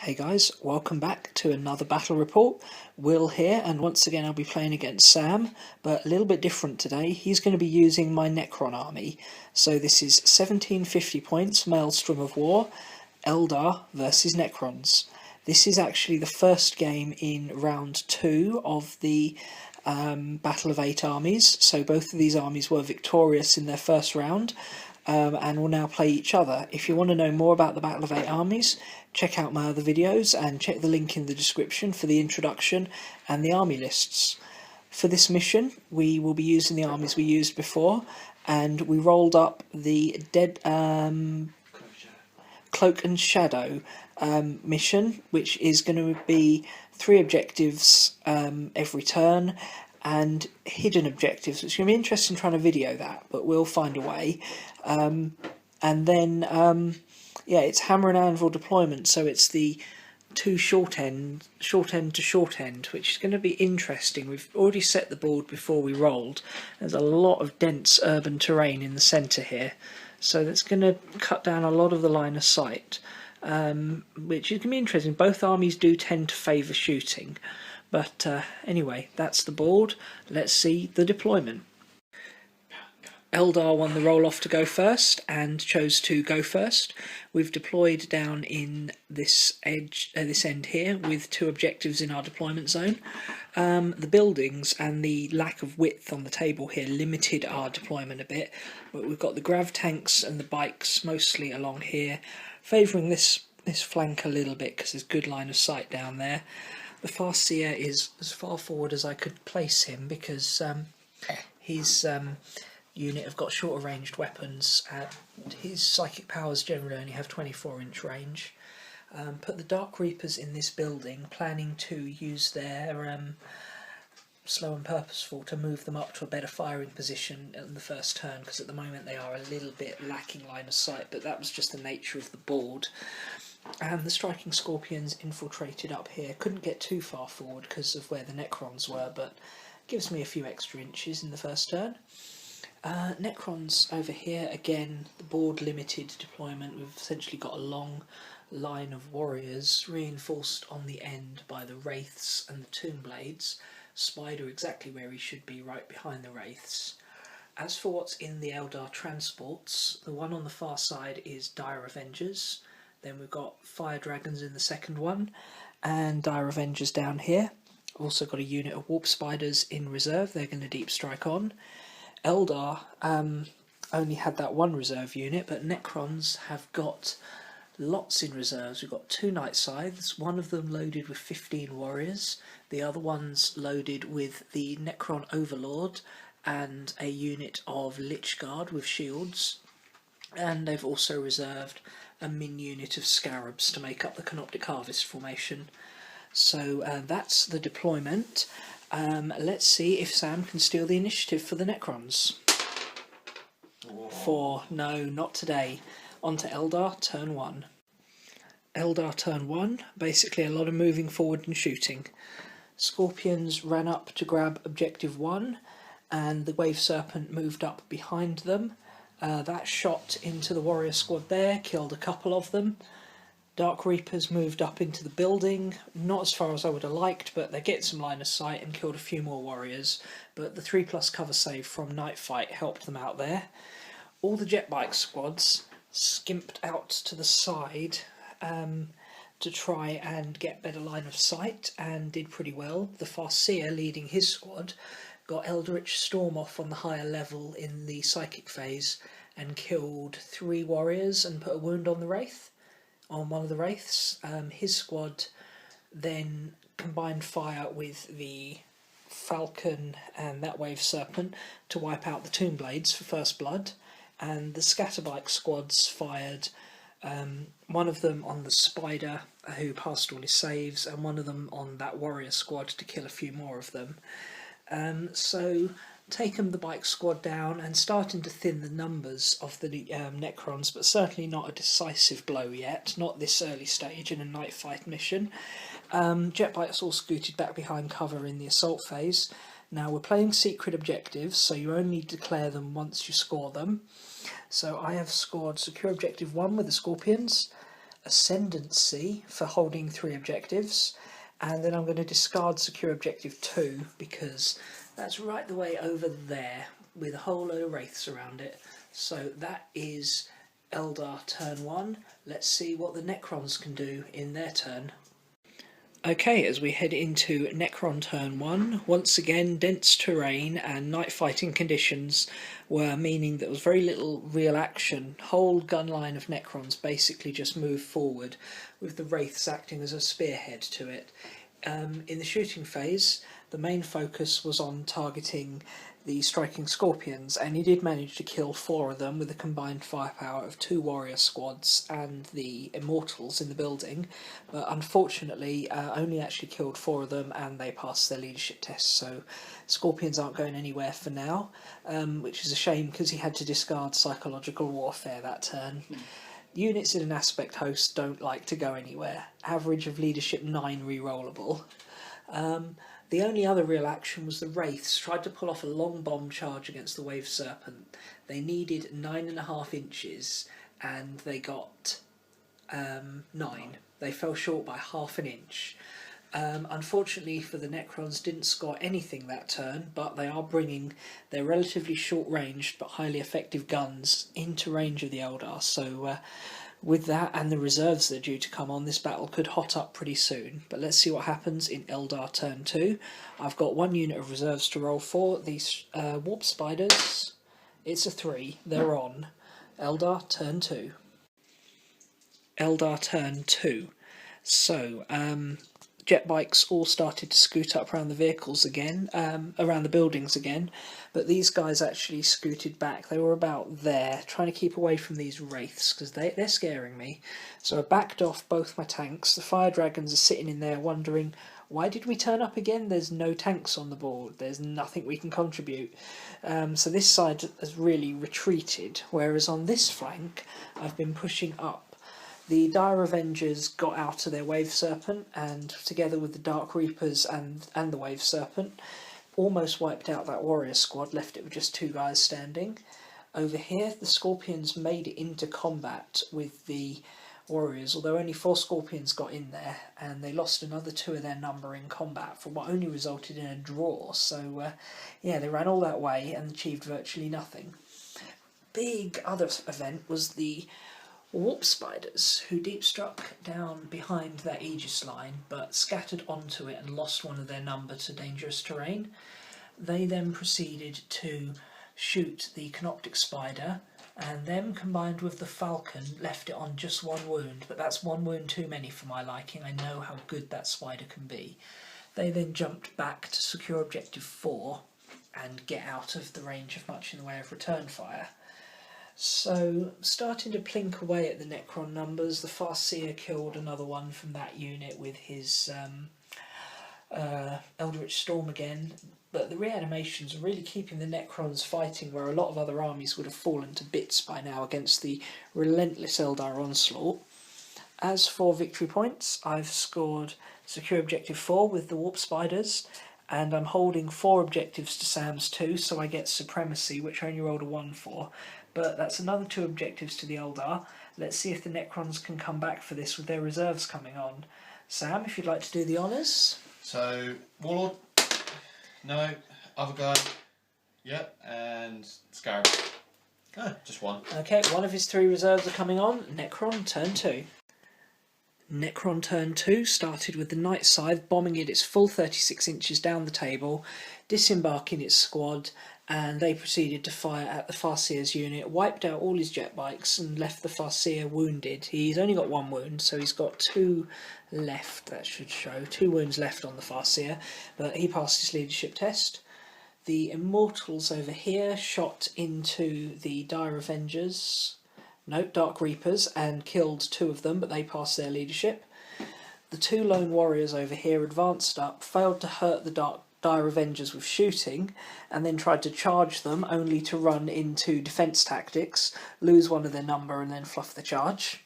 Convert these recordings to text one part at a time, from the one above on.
Hey guys, welcome back to another battle report. Will here, and once again I'll be playing against Sam, but a little bit different today. He's going to be using my Necron army. So this is 1750 points, Maelstrom of War, Eldar versus Necrons. This is actually the first game in round 2 of the Battle of 8 Armies. So both of these armies were victorious in their first round. And will now play each other. If you want to know more about the Battle of 8 Armies, check out my other videos and check the link in the description for the introduction and the army lists. For this mission, we will be using the armies we used before, and we rolled up the Cloak and Shadow mission, which is going to be 3 objectives every turn, and hidden objectives, which is going to be interesting trying to video that, but we'll find a way. And then, yeah, it's hammer and anvil deployment, so it's the 2 short end to short end, which is going to be interesting. We've already set the board before we rolled. There's a lot of dense urban terrain in the centre here, so that's going to cut down a lot of the line of sight, which is going to be interesting. Both armies do tend to favour shooting. But anyway, that's the board. Let's see the deployment. Eldar won the roll-off to go first and chose to go first. We've deployed down in this end here with 2 objectives in our deployment zone. The buildings and the lack of width on the table here limited our deployment a bit, but we've got the grav tanks and the bikes mostly along here, favouring this flank a little bit because there's good line of sight down there. The Farseer is as far forward as I could place him because his unit have got shorter ranged weapons. His psychic powers generally only have 24-inch range. Put the Dark Reapers in this building, planning to use their slow and purposeful to move them up to a better firing position in the first turn, because at the moment they are a little bit lacking line of sight, but that was just the nature of the board. And the striking Scorpions infiltrated up here. Couldn't get too far forward because of where the Necrons were, but gives me a few extra inches in the first turn. Necrons over here, again, the board limited deployment. We've essentially got a long line of warriors reinforced on the end by the Wraiths and the Tomb Blades. Spider exactly where he should be, right behind the Wraiths. As for what's in the Eldar transports, the one on the far side is Dire Avengers. Then we've got Fire Dragons in the second one, and Dire Avengers down here. Also got a unit of Warp Spiders in reserve. They're going to deep strike on. Eldar only had that 1 reserve unit, but Necrons have got lots in reserves. We've got 2 Night Scythes, one of them loaded with 15 warriors, the other one's loaded with the Necron Overlord and a unit of Lich Guard with shields, and they've also reserved a min unit of Scarabs to make up the Canoptic Harvest formation. So that's the deployment. Let's see if Sam can steal the initiative for the Necrons. 4. No, not today. On to Eldar, turn 1. Eldar turn 1, basically a lot of moving forward and shooting. Scorpions ran up to grab objective 1, and the Wave Serpent moved up behind them. That shot into the warrior squad there, killed a couple of them. Dark Reapers moved up into the building, not as far as I would have liked, but they get some line of sight and killed a few more warriors. But the 3+ cover save from Night Fight helped them out there. All the jet bike squads skimped out to the side to try and get better line of sight, and did pretty well. The Farseer, leading his squad, got Eldritch Storm off on the higher level in the psychic phase and killed 3 warriors and put a wound on the Wraith, on one of the Wraiths. His squad then combined fire with the Falcon and that Wave Serpent to wipe out the Tomb Blades for first blood, and the Scatterbike squads fired, one of them on the Spider, who passed all his saves, and one of them on that warrior squad to kill a few more of them. So taken the bike squad down and starting to thin the numbers of the Necrons, but certainly not a decisive blow yet, not this early stage in a night fight mission. Jet bikes all scooted back behind cover in the assault phase. Now we're playing secret objectives, so you only declare them once you score them. So I have scored secure objective 1 with the Scorpions, Ascendancy for holding 3 objectives, and then I'm going to discard secure objective 2 because that's right the way over there with a whole load of wraiths around it. So that is Eldar turn 1. Let's see what the Necrons can do in their turn. Okay, as we head into Necron turn 1, once again dense terrain and night fighting conditions were meaning there was very little real action. Whole gun line of Necrons basically just moved forward, with the Wraiths acting as a spearhead to it. In the shooting phase, the main focus was on targeting the striking Scorpions, and he did manage to kill 4 of them with a combined firepower of 2 warrior squads and the Immortals in the building, but unfortunately only actually killed 4 of them and they passed their leadership test, so Scorpions aren't going anywhere for now, which is a shame because he had to discard psychological warfare that turn. Units in an aspect host don't like to go anywhere. Average of leadership 9 rerollable. The only other real action was the Wraiths tried to pull off a long bomb charge against the Wave Serpent. They needed 9.5 inches and they got 9. They fell short by half an inch. Unfortunately for the Necrons, didn't score anything that turn, but they are bringing their relatively short-ranged but highly effective guns into range of the Eldar, so with that and the reserves that are due to come on, this battle could hot up pretty soon. But let's see what happens in Eldar turn 2. I've got 1 unit of reserves to roll for. These Warp Spiders, it's a 3, they're on. Eldar turn 2. Eldar turn 2. So, jet bikes all started to scoot up around the vehicles again, around the buildings again, but these guys actually scooted back. They were about there, trying to keep away from these wraiths, because they're scaring me. So I backed off both my tanks. The fire dragons are sitting in there wondering, why did we turn up again? There's no tanks on the board. There's nothing we can contribute. So this side has really retreated, whereas on this flank, I've been pushing up. The Dire Avengers got out of their Wave Serpent, and together with the Dark Reapers and the Wave Serpent, almost wiped out that warrior squad, left it with just 2 guys standing. Over here, the Scorpions made it into combat with the warriors, although only 4 Scorpions got in there, and they lost another 2 of their number in combat for what only resulted in a draw. So, yeah, they ran all that way and achieved virtually nothing. Big other event was the Warp Spiders, who deep struck down behind that Aegis line, but scattered onto it and lost 1 of their number to dangerous terrain. They then proceeded to shoot the Canoptic Spider, and them combined with the Falcon left it on just 1 wound, but that's 1 wound too many for my liking. I know how good that spider can be. They then jumped back to secure objective 4 and get out of the range of much in the way of return fire. So, starting to plink away at the Necron numbers. The Farseer killed another one from that unit with his Eldritch Storm again, but the reanimations are really keeping the Necrons fighting where a lot of other armies would have fallen to bits by now against the relentless Eldar onslaught. As for victory points, I've scored secure objective 4 with the Warp Spiders, and I'm holding 4 objectives to Sam's 2, so I get supremacy, which I only rolled a 1 for. But that's another 2 objectives to the Eldar. Let's see if the Necrons can come back for this with their reserves coming on. Sam, if you'd like to do the honours. So, Warlord, no, other guy, yep, and Scarab. Ah, just 1. Okay, 1 of his 3 reserves are coming on. Necron, turn 2. Necron turn 2 started with the Night Scythe bombing it its full 36 inches down the table, disembarking its squad, and they proceeded to fire at the Farseer's unit, wiped out all his jet bikes and left the Farseer wounded. He's only got 1 wound, so he's got 2 left, that should show. 2 wounds left on the Farseer, but he passed his leadership test. The Immortals over here shot into the Dire Avengers, Dark Reapers, and killed 2 of them, but they passed their leadership. The 2 Lone Warriors over here advanced up, failed to hurt the Dire Avengers with shooting, and then tried to charge them, only to run into defence tactics, lose 1 of their number, and then fluff the charge.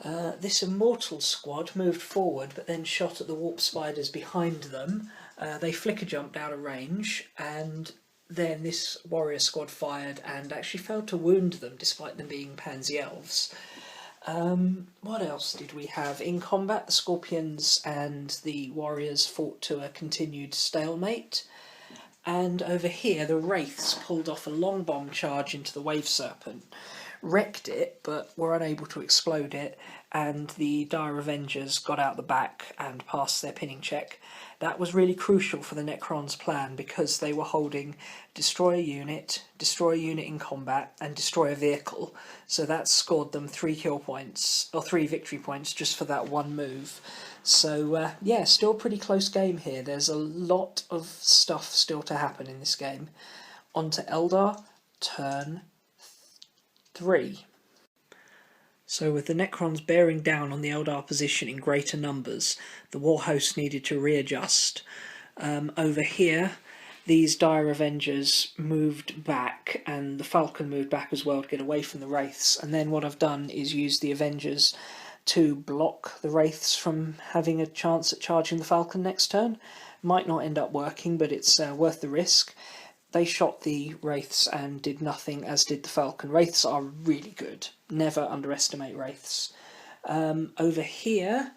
This Immortal squad moved forward, but then shot at the Warp Spiders behind them. They flicker jumped out of range, and then this warrior squad fired and actually failed to wound them, despite them being pansy elves. What else did we have? In combat, the Scorpions and the Warriors fought to a continued stalemate. And over here, the Wraiths pulled off a long bomb charge into the Wave Serpent, wrecked it, but were unable to explode it, and the Dire Avengers got out the back and passed their pinning check. That was really crucial for the Necrons' plan because they were holding destroy a unit in combat, and destroy a vehicle. So that scored them 3 kill points, or 3 victory points, just for that one move. So yeah, still a pretty close game here. There's a lot of stuff still to happen in this game. On to Eldar, turn 3. So with the Necrons bearing down on the Eldar position in greater numbers, the war host needed to readjust. Over here, these Dire Avengers moved back, and the Falcon moved back as well to get away from the Wraiths. And then what I've done is use the Avengers to block the Wraiths from having a chance at charging the Falcon next turn. Might not end up working, but it's worth the risk. They shot the Wraiths and did nothing, as did the Falcon. Wraiths are really good. Never underestimate Wraiths. Over here,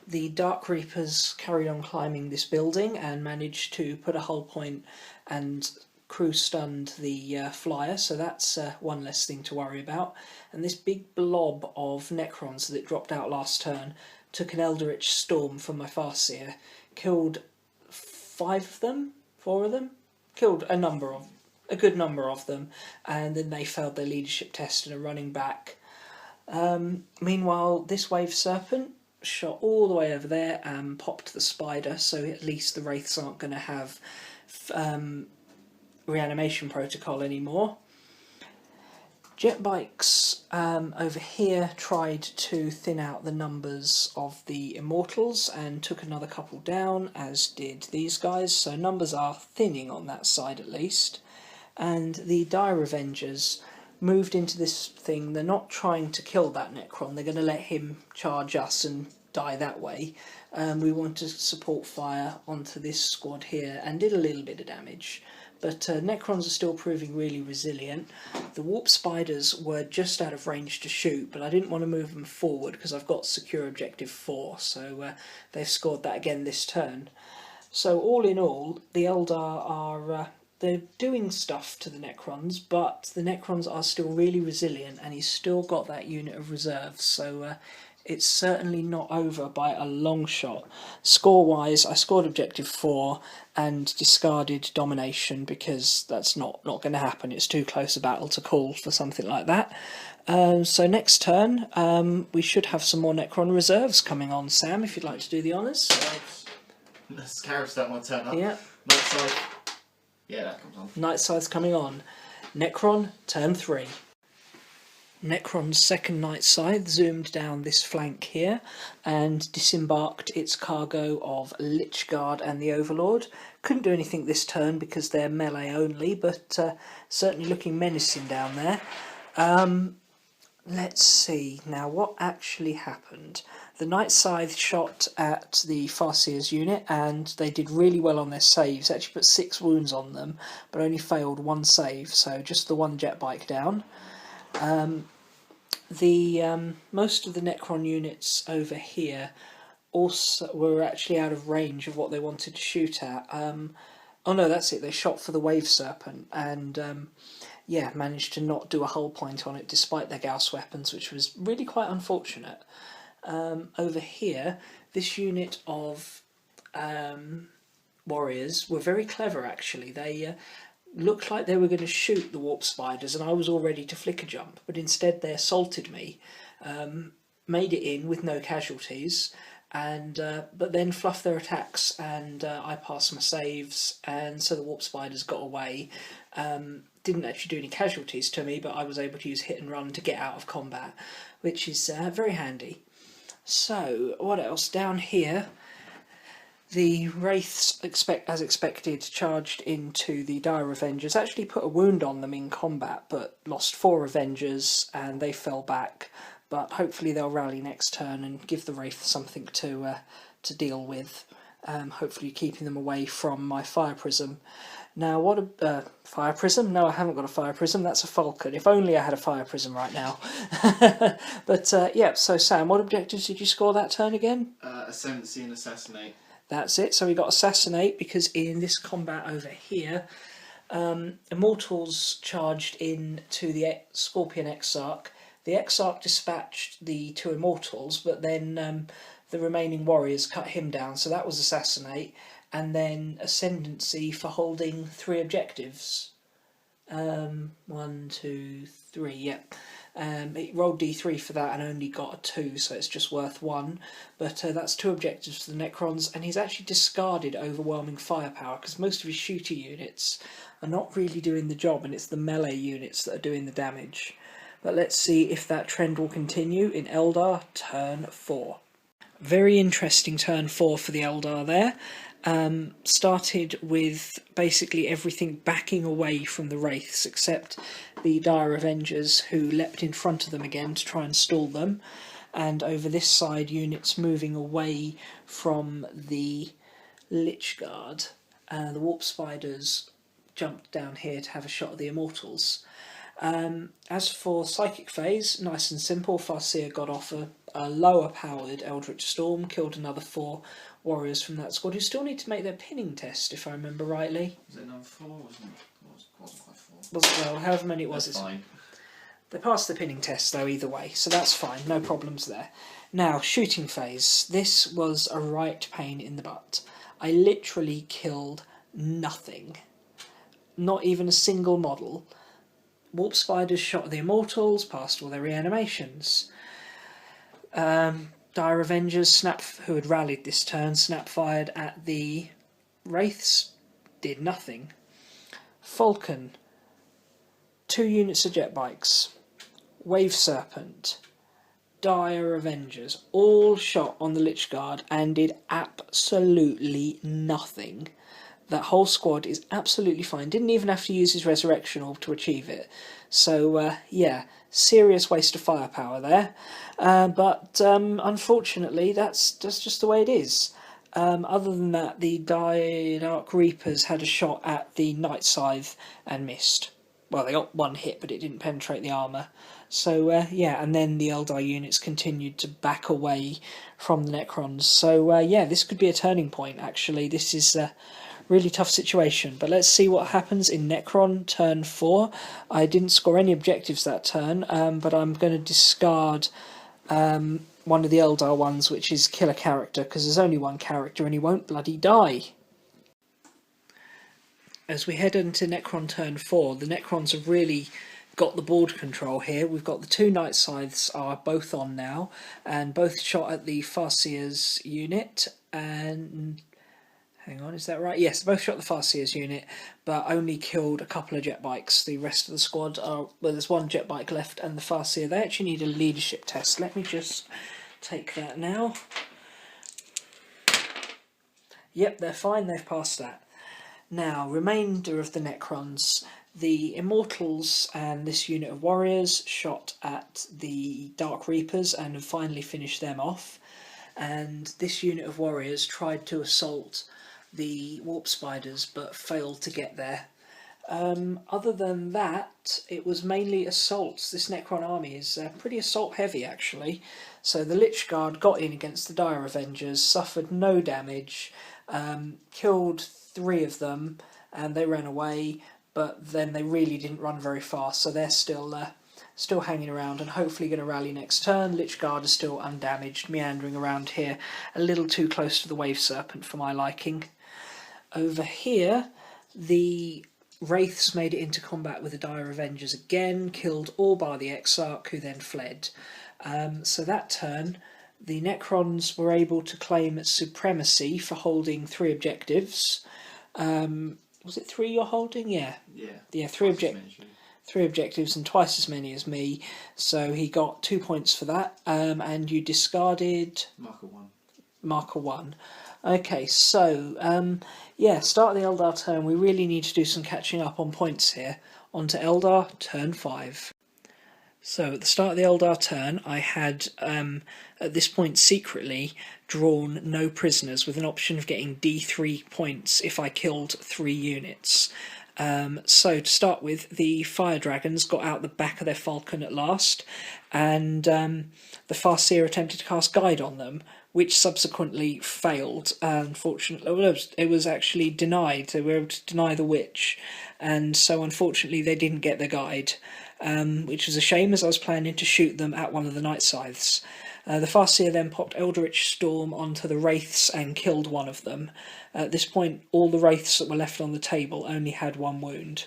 the Dark Reapers carried on climbing this building and managed to put a hull point and crew stunned the flyer, so that's one less thing to worry about. And this big blob of Necrons that dropped out last turn took an Eldritch Storm from my Farseer, killed 4 of them, killed a good number of them, and then they failed their leadership test and are running back. Meanwhile, this Wave Serpent shot all the way over there and popped the Spider, so at least the Wraiths aren't going to have reanimation protocol anymore. Jet bikes over here tried to thin out the numbers of the Immortals and took another couple down, as did these guys, so numbers are thinning on that side at least. And the Dire Avengers moved into this thing. They're not trying to kill that Necron, they're going to let him charge us and die that way. We want to support fire onto this squad here and did a little bit of damage. But Necrons are still proving really resilient. The Warp Spiders were just out of range to shoot, but I didn't want to move them forward because I've got secure objective 4, so they've scored that again this turn. So all in all, the Eldar are they're doing stuff to the Necrons, but the Necrons are still really resilient, and he's still got that unit of reserves, so it's certainly not over by a long shot. Score-wise, I scored objective 4 and discarded domination because that's not going to happen. It's too close a battle to call for something like that. So next turn, we should have some more Necron reserves coming on. Sam, if you'd like to do the honours. The Scarabs don't want to turn up. Yeah. Night Scythe. Yeah, that comes on. Night Scythe's coming on. Necron, turn 3. Necron's second Night Scythe zoomed down this flank here and disembarked its cargo of Lichguard and the Overlord. Couldn't do anything this turn because they're melee only, but certainly looking menacing down there. Let's see now what actually happened. The Night Scythe shot at the Farseer's unit and they did really well on their saves. Actually put 6 wounds on them, but only failed 1 save, so just the 1 jet bike down. Most of the Necron units over here also were actually out of range of what they wanted to shoot at. Oh no, that's it, they shot for the Wave Serpent and yeah, managed to not do a hull point on it despite their Gauss weapons, which was really quite unfortunate. Over here, this unit of warriors were very clever actually. They looked like they were going to shoot the Warp Spiders and I was all ready to flicker jump, but instead they assaulted me, made it in with no casualties, and but then fluffed their attacks and I passed my saves, and so the Warp Spiders got away. Didn't actually do any casualties to me, but I was able to use hit and run to get out of combat, which is very handy. So, what else? Down here, the Wraiths, as expected, charged into the Dire Avengers, actually put a wound on them in combat, but lost 4 Avengers and they fell back. But hopefully they'll rally next turn and give the Wraith something to deal with. hopefully keeping them away from my fire prism. Now, what a fire prism? No, I haven't got a fire prism. That's a falcon. If only I had a fire prism right now. But yeah. So Sam, what objectives did you score that turn again? Ascendancy and assassinate. That's it. So we got assassinate because in this combat over here, Immortals charged in to the Scorpion Exarch. The Exarch dispatched the 2 Immortals, but then the remaining warriors cut him down. So that was assassinate. And then ascendancy for holding 3 objectives. 1, 2, 3, yep. It rolled d3 for that and only got a 2, so it's just worth 1. But that's 2 objectives for the Necrons, and he's actually discarded overwhelming firepower because most of his shooter units are not really doing the job, and it's the melee units that are doing the damage. But let's see if that trend will continue in Eldar turn 4. Very interesting turn 4 for the Eldar there. Started with basically everything backing away from the Wraiths except the Dire Avengers, who leapt in front of them again to try and stall them, and over this side units moving away from the Lich Guard. The Warp Spiders jumped down here to have a shot at the Immortals. As for Psychic Phase, nice and simple. Farseer got off a lower powered Eldritch Storm, killed another 4 warriors from that squad who still need to make their pinning test, if I remember rightly. Was it number 4? Wasn't quite 4. Well, however many it was. That's fine. They passed the pinning test though either way, so that's fine, no problems there. Now, shooting phase. This was a right pain in the butt. I literally killed nothing. Not even a single model. Warp Spiders shot the Immortals, passed all their reanimations. Dire Avengers, who had rallied this turn, snap-fired at the Wraiths, did nothing. Falcon, 2 units of jet bikes. Wave Serpent, Dire Avengers, all shot on the Lich Guard and did absolutely nothing. That whole squad is absolutely fine. Didn't even have to use his Resurrection Orb to achieve it. So, yeah, serious waste of firepower there. But unfortunately, that's just the way it is. Other than that, the Dark Reapers had a shot at the Night Scythe and missed. Well, they got 1 hit, but it didn't penetrate the armour. So, yeah, and then the Eldar units continued to back away from the Necrons. So, yeah, this could be a turning point, actually. This is really tough situation, but let's see what happens in Necron turn 4. I didn't score any objectives that turn, but I'm going to discard one of the Eldar ones, which is kill a character, because there's only 1 character and he won't bloody die. As we head into Necron turn 4, the Necrons have really got the board control here. We've got the 2 Night Scythes are both on now, and both shot at the Farseer's unit, and hang on, is that right? Yes, both shot the Farseer's unit, but only killed a couple of jet bikes. The rest of the squad are... Well, there's 1 jet bike left, and the Farseer, they actually need a leadership test. Let me just take that now. Yep, they're fine, they've passed that. Now, remainder of the Necrons. The Immortals and this unit of warriors shot at the Dark Reapers and have finally finished them off. And this unit of warriors tried to assault the Warp Spiders but failed to get there. Other than that, it was mainly assaults. This Necron army is pretty assault heavy actually. So the Lich Guard got in against the Dire Avengers, suffered no damage, killed 3 of them and they ran away, but then they really didn't run very fast, so they're still hanging around and hopefully going to rally next turn. Lich Guard is still undamaged, meandering around here, a little too close to the Wave Serpent for my liking. Over here, the Wraiths made it into combat with the Dire Avengers again, killed all bar the Exarch, who then fled. So that turn, the Necrons were able to claim supremacy for holding 3 objectives. Was it 3 you're holding? Yeah. Yeah, 3 objectives and twice as many as me. So he got 2 points for that. And you discarded... Marker 1. Okay, so, yeah, start of the Eldar turn. We really need to do some catching up on points here. On to Eldar, turn 5. So at the start of the Eldar turn, I had, at this point secretly, drawn no prisoners with an option of getting D3 points if I killed 3 units. So to start with, the Fire Dragons got out the back of their Falcon at last, and the Farseer attempted to cast Guide on them, which subsequently failed. Unfortunately, it was actually denied. They were able to deny the Witch, and so unfortunately they didn't get the Guide, which was a shame, as I was planning to shoot them at one of the Night Scythes. The Farseer then popped Eldritch Storm onto the Wraiths and killed one of them. At this point, all the Wraiths that were left on the table only had 1 wound.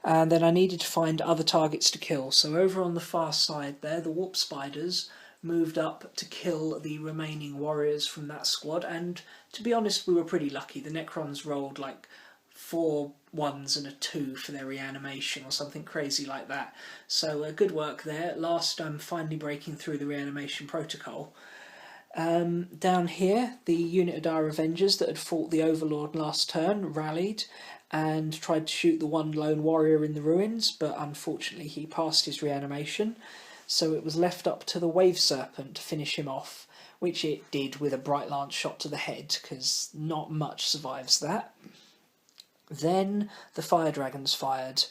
And then I needed to find other targets to kill. So over on the far side there, the Warp Spiders moved up to kill the remaining warriors from that squad. And to be honest, we were pretty lucky. The Necrons rolled like 4 1s and a 2 for their reanimation or something crazy like that. So good work there. At last, I'm finally breaking through the reanimation protocol. Down here, the unit of Dire Avengers that had fought the Overlord last turn rallied and tried to shoot the one lone warrior in the ruins, but unfortunately he passed his reanimation, so it was left up to the Wave Serpent to finish him off, which it did with a Bright Lance shot to the head, because not much survives that. Then the Fire Dragons fired.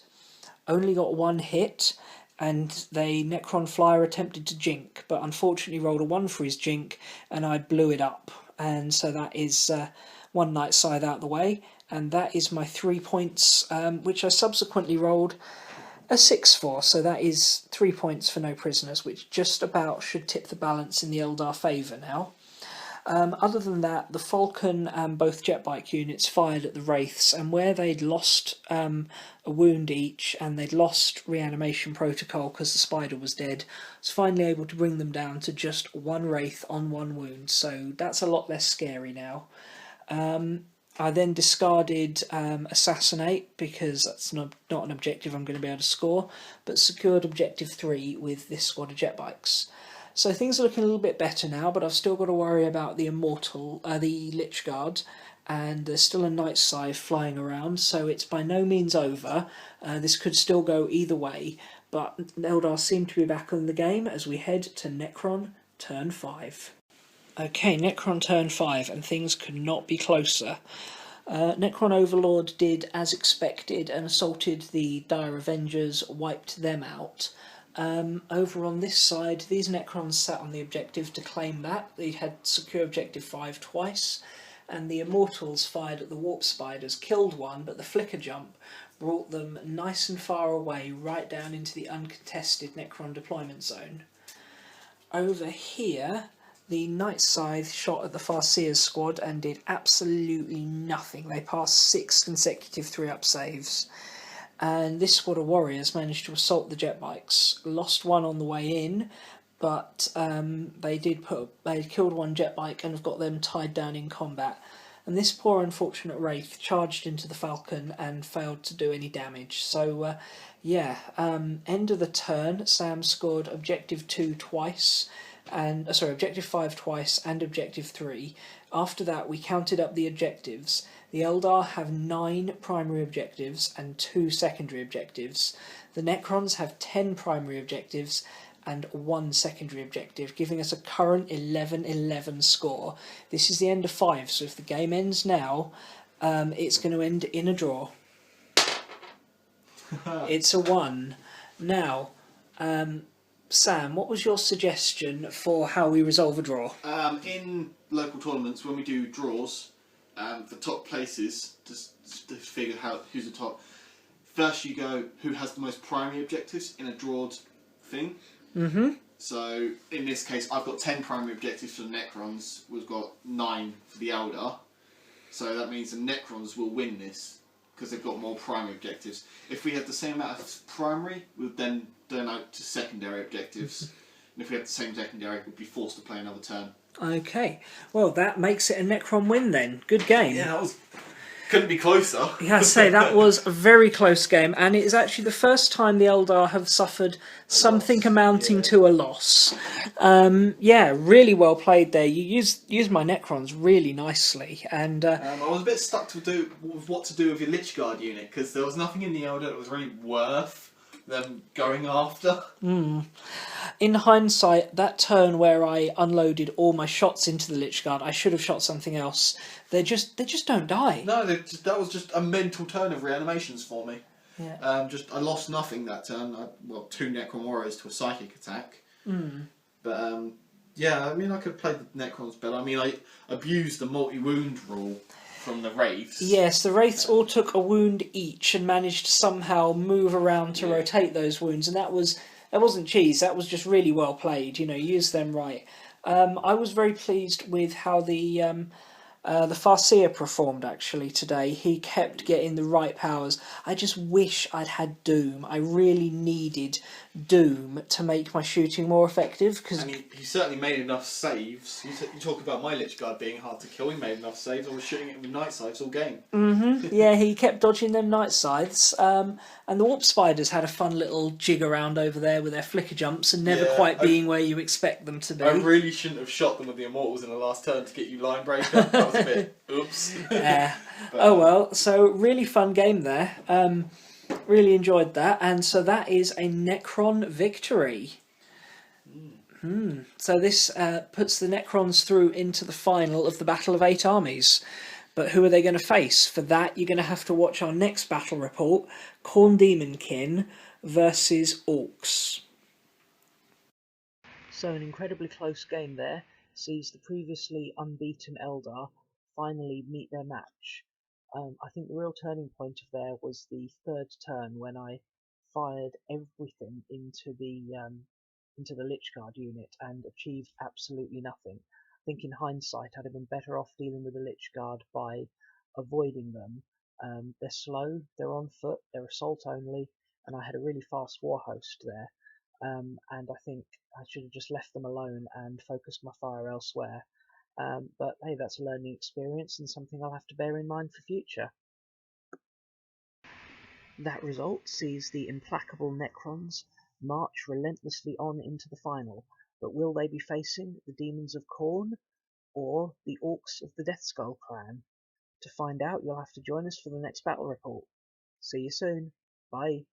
Only got 1 hit, and the Necron Flyer attempted to jink, but unfortunately rolled a 1 for his jink, and I blew it up. And so that is 1 Night Scythe out the way, and that is my 3 points, which I subsequently rolled a 6 for, so that is 3 points for no prisoners, which just about should tip the balance in the Eldar favour now. Other than that, the Falcon and both jet bike units fired at the Wraiths, and where they'd lost a wound each and they'd lost reanimation protocol because the spider was dead, I was finally able to bring them down to just 1 Wraith on 1 wound, so that's a lot less scary now. I then discarded Assassinate, because that's not an objective I'm going to be able to score, but secured objective 3 with this squad of jet bikes. So things are looking a little bit better now, but I've still got to worry about the Immortal, the Lich Guard, and there's still a Night Scythe flying around, so it's by no means over. This could still go either way, but Eldar seem to be back in the game as we head to Necron turn 5. Okay, Necron turn 5, and things could not be closer. Necron Overlord did as expected and assaulted the Dire Avengers, wiped them out. Over on this side, these Necrons sat on the objective to claim that. They had secure objective 5 twice, and the Immortals fired at the Warp Spiders, killed one, but the flicker jump brought them nice and far away, right down into the uncontested Necron deployment zone. Over here, the Night Scythe shot at the Farseer's squad and did absolutely nothing. They passed 6 consecutive 3-up saves. And this squad of warriors managed to assault the jet bikes. Lost 1 on the way in, but they killed 1 jet bike and have got them tied down in combat. And this poor unfortunate Wraith charged into the Falcon and failed to do any damage. So end of the turn, Sam scored objective 2 twice, and objective 5 twice and objective 3. After that, we counted up the objectives. The Eldar have 9 primary objectives and 2 secondary objectives. The Necrons have 10 primary objectives and 1 secondary objective, giving us a current 11-11 score. This is the end of 5, so if the game ends now, it's going to end in a draw. It's a 1. Now, Sam, what was your suggestion for how we resolve a draw? In local tournaments, when we do draws, the top places, just to figure out who's the top, first you go who has the most primary objectives in a drawed thing. Mm-hmm. So in this case, I've got 10 primary objectives for the Necrons. We've got 9 for the Eldar. So that means the Necrons will win this because they've got more primary objectives. If we had the same amount of primary, we'd then turn out to secondary objectives. And if we had the same secondary, we'd be forced to play another turn. Okay, well that makes it a Necron win then. Good game. Yeah, couldn't be closer. Yeah, I'd say that was a very close game, and it is actually the first time the Eldar have suffered something amounting to a loss. Really well played there. You used my Necrons really nicely, and I was a bit stuck with what to do with your Lich Guard unit, because there was nothing in the Eldar that was really worth them going after. In hindsight, that turn where I unloaded all my shots into the Lich Guard, I should have shot something else. They just don't die. No, that was just a mental turn of reanimations for me. Yeah. I lost nothing that turn. 2 Necron Warriors to a psychic attack. But yeah, I mean, I could have played the Necrons better. I mean, I abused the multi-wound rule from the Wraiths. Yes, the Wraiths all took a wound each and managed to somehow move around to rotate those wounds, and that wasn't cheese. That was just really well played. You know, use them right. I was very pleased with how the Farseer performed actually today. He kept getting the right powers. I just wish I'd had Doom. I really needed Doom to make my shooting more effective. And he certainly made enough saves. You talk about my Lich Guard being hard to kill. He made enough saves. I was shooting it with night scythes all game. Yeah, he kept dodging them night scythes. And the Warp Spiders had a fun little jig around over there with their flicker jumps and never quite being where you expect them to be. I really shouldn't have shot them with the Immortals in the last turn to get you line breaker. That was a bit oops. Oh well, so really fun game there. Really enjoyed that, and so that is a Necron victory. So this puts the Necrons through into the final of the Battle of 8 Armies. But who are they going to face? For that, you're going to have to watch our next battle report, Khorne Demonkin versus Orcs. So an incredibly close game there sees the previously unbeaten Eldar finally meet their match. I think the real turning point of there was the third turn when I fired everything into the Lich Guard unit and achieved absolutely nothing. I think in hindsight I'd have been better off dealing with the Lich Guard by avoiding them. They're slow, they're on foot, they're assault only, and I had a really fast war host there. And I think I should have just left them alone and focused my fire elsewhere. But hey, that's a learning experience and something I'll have to bear in mind for future. That result sees the implacable Necrons march relentlessly on into the final, but will they be facing the demons of Khorne or the Orcs of the Deathskull clan? To find out, you'll have to join us for the next battle report. See you soon. Bye.